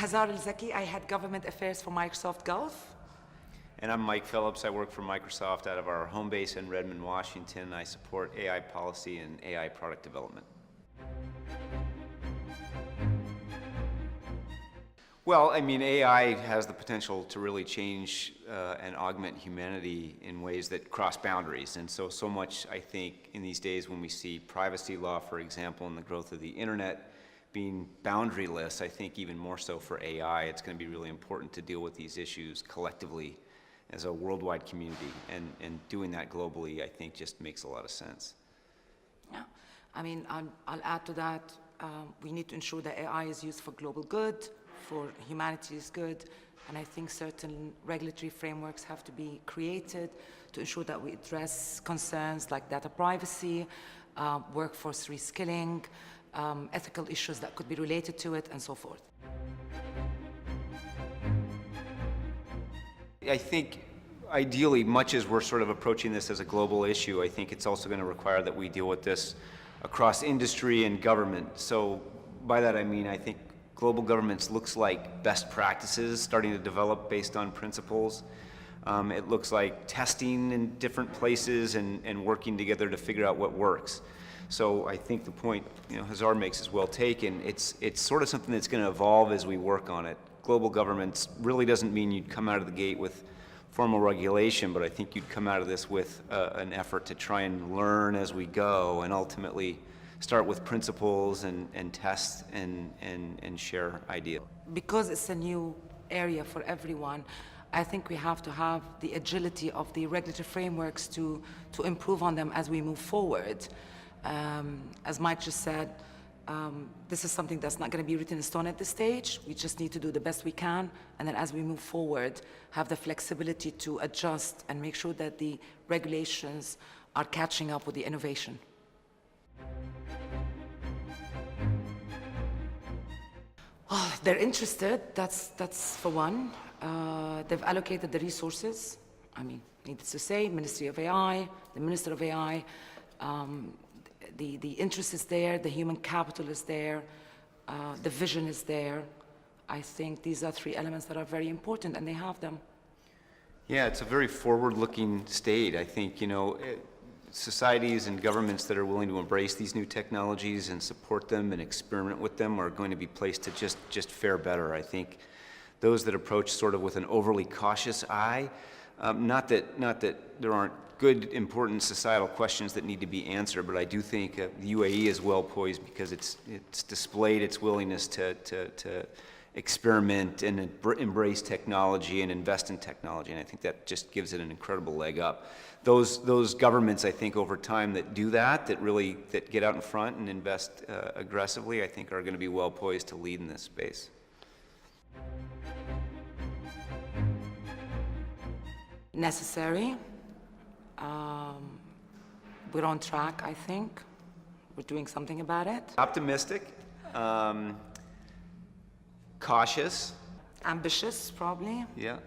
Hazar Alzaki. I head government affairs for Microsoft Gulf. And I'm Mike Phillips. I work for Microsoft out of our home base in Redmond, Washington. I support AI policy and AI product development. Well, I mean, AI has the potential to really change and augment humanity in ways that cross boundaries. And so much, I think, in these days when we see privacy law, for example, and the growth of the internet being boundaryless, I think even more so for AI, it's going to be really important to deal with these issues collectively as a worldwide community. And doing that globally, I think, just makes a lot of sense. Yeah, I mean, I'll add to that. We need to ensure that AI is used for global good, for humanity's good, and I think certain regulatory frameworks have to be created to ensure that we address concerns like data privacy, workforce reskilling, ethical issues that could be related to it, and so forth. I think ideally, much as we're sort of approaching this as a global issue, I think it's also going to require that we deal with this across industry and government. So by that I mean, I think global governments looks like best practices starting to develop based on principles. It looks like testing in different places and working together to figure out what works. So I think the point Hazar makes is well taken. It's sort of something that's going to evolve as we work on it. Global governments really doesn't mean you'd come out of the gate with formal regulation, but I think you'd come out of this with an effort to try and learn as we go and ultimately start with principles and test and share ideas. Because it's a new area for everyone, I think we have to have the agility of the regulatory frameworks to improve on them as we move forward. As Mike just said, this is something that's not going to be written in stone at this stage. We just need to do the best we can, and then as we move forward, have the flexibility to adjust and make sure that the regulations are catching up with the innovation. Oh, they're interested, that's for one. They've allocated the resources. I mean, needless to say, Ministry of AI, the Minister of AI, the interest is there, the human capital is there, the vision is there. I think these are three elements that are very important, and they have them. Yeah, it's a very forward-looking state. I think, societies and governments that are willing to embrace these new technologies and support them and experiment with them are going to be placed to just fare better. I think those that approach sort of with an overly cautious eye, not that there aren't good, important societal questions that need to be answered, but I do think the UAE is well poised because it's displayed its willingness to experiment and embrace technology and invest in technology, and I think that just gives it an incredible leg up. Those governments, I think, over time that do that get out in front and invest aggressively, I think are going to be well poised to lead in this space. Necessary. We're on track, I think. We're doing something about it. Optimistic. Cautious. Ambitious, probably. Yeah.